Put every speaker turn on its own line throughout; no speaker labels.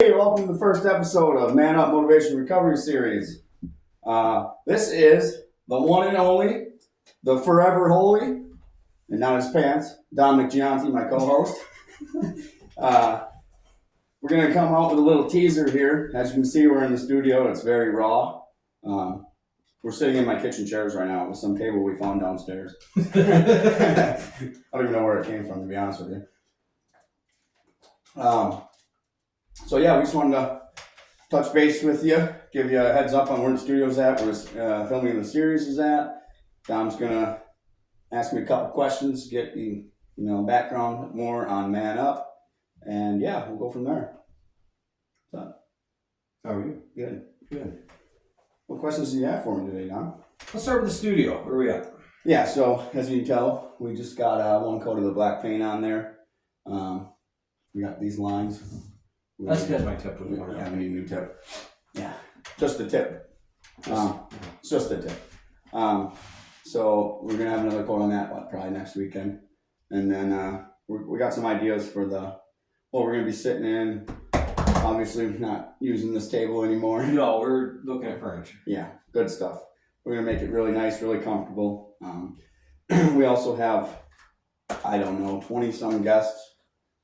Hey, welcome to the first episode of Man Up Motivation Recovery Series. This is the one and only, the forever holy, and not his pants, Dominic Gianti, my co-host. We're going to come out with a little teaser here. As you can see, we're in the studio. It's very raw. We're sitting in my kitchen chairs right now with some table we found downstairs. I don't even know where it came from, to be honest with you. So yeah, we just wanted to touch base with you, give you a heads up on where the studio's at, where the filming of the series is at. Dom's gonna ask me a couple questions, get the background more on Man Up, and yeah, we'll go from there. So, how are you? Good. What questions do you have for me today, Dom?
Let's start with the studio. Where are we at?
Yeah, so as you can tell, we just got one coat of the black paint on there. We got these lines.
That's because my tip was
worn out. Yeah, we need a new tip. Yeah, just the tip. It's just the tip. So we're gonna have another coat on that probably next weekend, and then we got some ideas for what we're gonna be sitting in. Obviously, not using this table anymore.
No, we're looking at furniture.
Yeah, good stuff. We're gonna make it really nice, really comfortable. We also have 20-some guests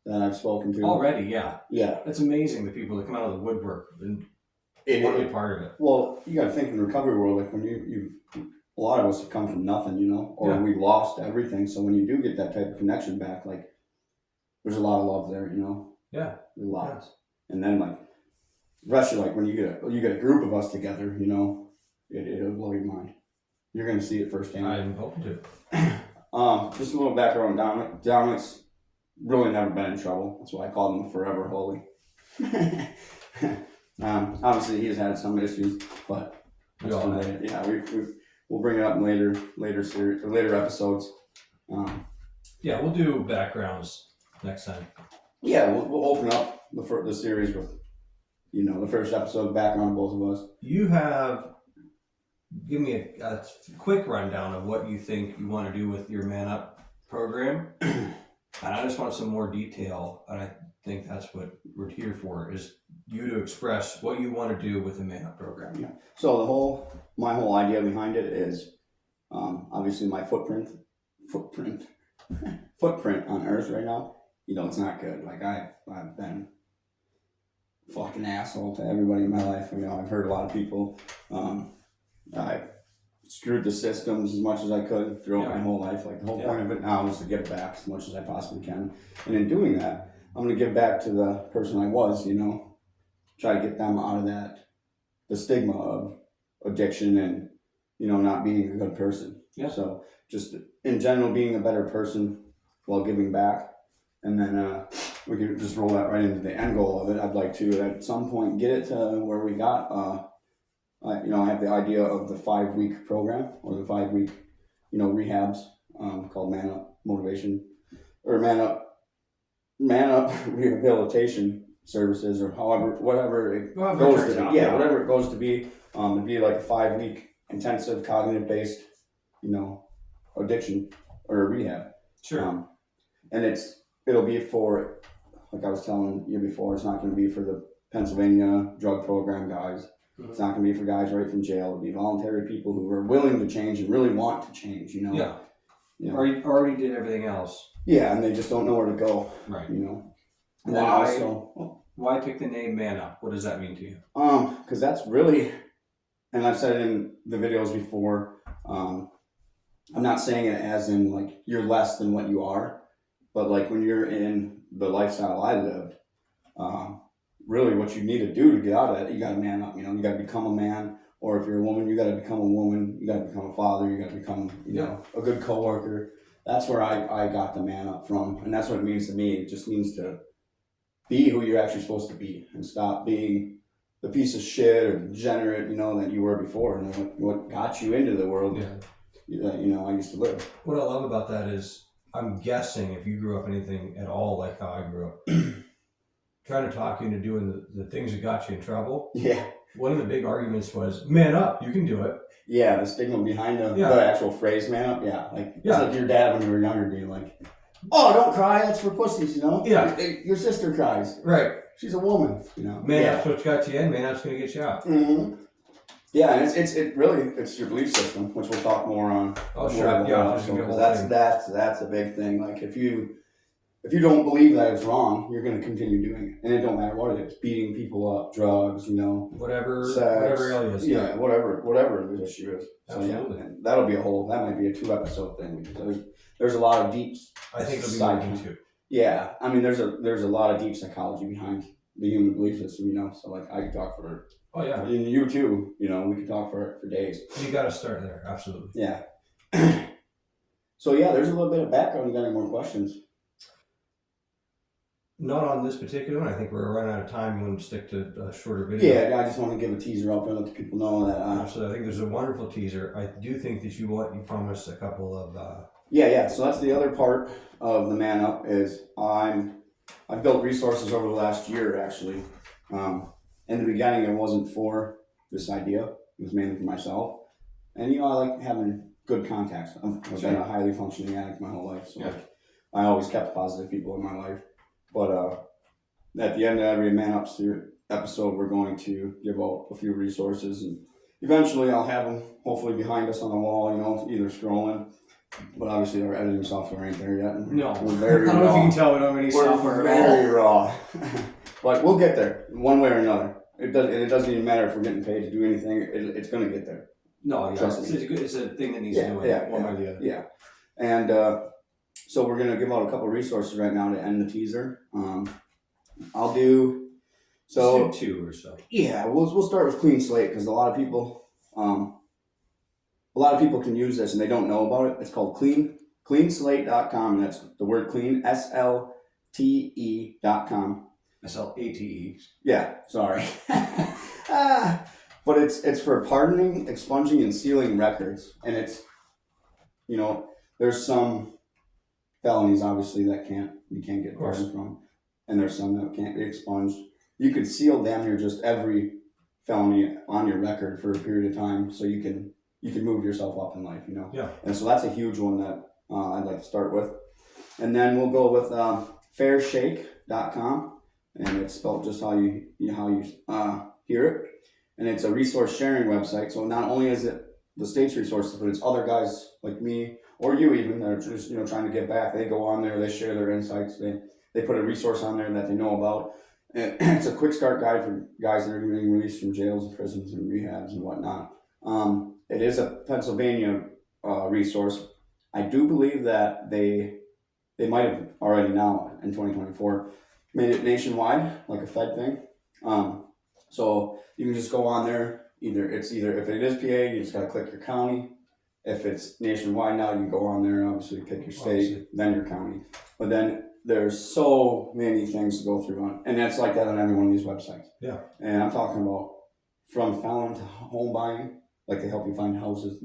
that I've spoken to
already. Yeah,
yeah.
It's amazing the people that come out of the woodwork and want to be part of it.
Well, you got to think in the recovery world, like when a lot of us have come from nothing, or we lost everything. So when you do get that type of connection back, like there's a lot of love there,
Yeah,
there's lots. Yeah. And then like the rest, like when you get a group of us together, it'll blow your mind. You're gonna see it firsthand.
I'm hoping to.
Just a little background on Dominic. Dominic's really never been in trouble. That's why I called him forever holy. Obviously, he's had some issues, but we'll bring it up in later episodes.
Yeah, we'll do backgrounds next time.
Yeah, we'll open up the series with the first episode background of both of us.
You give me a quick rundown of what you think you want to do with your Man Up program. And I just want some more detail, and I think that's what we're here for, is you to express what you want to do with the Man Up program.
Yeah. So my whole idea behind it is, obviously my footprint on Earth right now. It's not good. Like I've been a fucking asshole to everybody in my life. I've hurt a lot of people. I've screwed the systems as much as I could throughout my whole life. Like the whole point of it now is to give back as much as I possibly can. And in doing that, I'm going to give back to the person I was, try to get them out of the stigma of addiction and, not being a good person.
Yeah.
So just in general, being a better person while giving back. And then we can just roll that right into the end goal of it. I'd like to, at some point, get it to where we got, I have the idea of the 5-week program or the 5-week, rehabs called Man Up Motivation or Man Up Rehabilitation Services or whatever it goes to be. Yeah, whatever it goes to be. It'd be like a 5-week intensive cognitive-based, addiction or rehab.
Sure.
And it'll be for, like I was telling you before, it's not going to be for the Pennsylvania drug program guys. It's not going to be for guys right from jail. It'll be voluntary people who are willing to change and really want to change,
Yeah. Already did everything else.
Yeah, and they just don't know where to go.
Right.
And
why pick the name Man Up? What does that mean to you?
Because that's really, and I've said it in the videos before, I'm not saying it as in like you're less than what you are, but like when you're in the lifestyle I lived, really what you need to do to get out of that, you got to man up. You got to become a man, or if you're a woman, you got to become a woman. You got to become a father. You got to become, a good coworker. That's where I got the man up from, and that's what it means to me. It just means to be who you're actually supposed to be, and stop being the piece of shit or degenerate, that you were before, and what got you into the world that I used to live.
What I love about that is, I'm guessing if you grew up anything at all like how I grew up. Trying to talk you into doing the things that got you in trouble.
Yeah.
One of the big arguments was, man up, you can do it.
Yeah, the stigma behind the actual phrase man up. Yeah. It's like your dad when you were younger being like, oh, don't cry, that's for pussies,
Yeah.
Your sister cries.
Right.
she's a woman, you know.
Man
yeah.
up's what got you in. Man up's gonna get you out.
Mm-hmm. Yeah, and it really it's your belief system, which we'll talk more on.
Oh, sure.
more
Yeah,
about,
there's gonna be a whole
that's
thing.
that's a big thing. Like if you don't believe that it's wrong, you're going to continue doing it, and it don't matter what it is: beating people up, drugs, you know,
Whatever
sex,
area is.
yeah, whatever the issue is. So
Absolutely.
yeah, and that'll be that might be a 2-episode thing because there's a lot of deep.
I think it'll be
Side-
working too.
Yeah, I mean, there's a lot of deep psychology behind the human belief system, you know. So like, I could talk for.
Oh yeah.
And you too, you know, we could talk for days.
You got to start there. Absolutely.
Yeah. So yeah, there's a little bit of background. You got any more questions?
Not on this particular one. I think we're running out of time. You want to stick to a shorter video?
Yeah, I just want to give a teaser up and let the people know that.
Absolutely. I think there's a wonderful teaser. I do think that you promised a couple of.
Yeah. So that's the other part of the Man Up is I've built resources over the last year actually. In the beginning, it wasn't for this idea. It was mainly for myself. And, you know, I like having good contacts. I've been a highly functioning addict my whole life. So, like, I always kept positive people in my life. But at the end of every Man Up episode, we're going to give out a few resources. And eventually, I'll have them hopefully behind us on the wall, you know, either scrolling. But obviously, our editing software ain't there yet.
No.
We're very
I don't know if you
raw.
can tell we don't have any software
We're
at all.
very raw. But we'll get there one way or another. It doesn't even matter if we're getting paid to do anything. It's going to get there.
No, yeah,
Trust
it's,
me.
it's a thing that needs to do it one way or the other.
Yeah. And so we're going to give out a couple resources right now to end the teaser. I'll do so.
Let's do 2 or so.
Yeah, we'll start with Clean Slate because a lot of people can use this and they don't know about it. It's called cleanslate.com, and that's the word clean, SLTE.com.
SLATE.
Yeah, sorry. But it's for pardoning, expunging, and sealing records. And it's, you know, there's some felonies obviously that you can't get pardoned from. And there's some that can't be expunged. You could seal damn near just every felony on your record for a period of time so you can move yourself up in life, you know?
Yeah.
And so that's a huge one that I'd like to start with. And then we'll go with fairshake.com. And it's spelled just how you hear it, and it's a resource sharing website. So not only is it the state's resources, but it's other guys like me or you even that are just trying to get back. They go on there, they share their insights, they put a resource on there that they know about. And it's a quick start guide for guys that are getting released from jails and prisons and rehabs and whatnot. It is a Pennsylvania resource. I do believe that they might have already now in 2024. Made it nationwide, like a Fed thing. So you can just go on there. Either if it is PA, you just gotta click your county. If it's nationwide now, you can go on there, obviously pick your state, then your county. But then there's so many things to go through on, and that's like that on every one of these websites.
Yeah.
And I'm talking about from felon to home buying, like they help you find houses,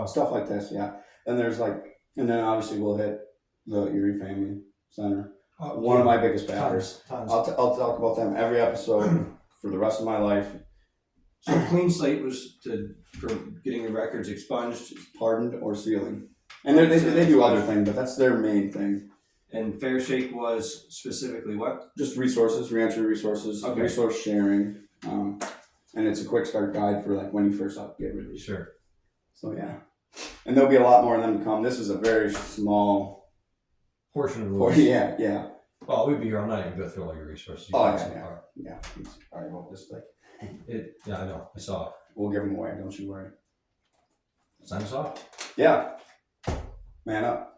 stuff like this, yeah. And then obviously we'll hit the Erie Family Center. One of my biggest batters.
Tons.
I'll talk about them every episode for the rest of my life.
So Clean Slate was for getting your records expunged.
Pardoned or sealing. And they do other things, but that's their main thing.
And Fair Shake was specifically what?
Just resources, reentry resources,
Okay.
resource sharing. And it's a quick start guide for like when you first get released.
Sure.
So yeah. And there'll be a lot more of them to come. This is a very small
Portion of the
portion.
list.
Yeah.
Well, we'd be here all night and go through all your resources.
Oh,
You
yeah,
can
yeah.
are.
Yeah. Sorry about this. Like,
Yeah, I know. I saw it.
we'll give them away. Don't you worry.
Sign us off.
Yeah. Man up.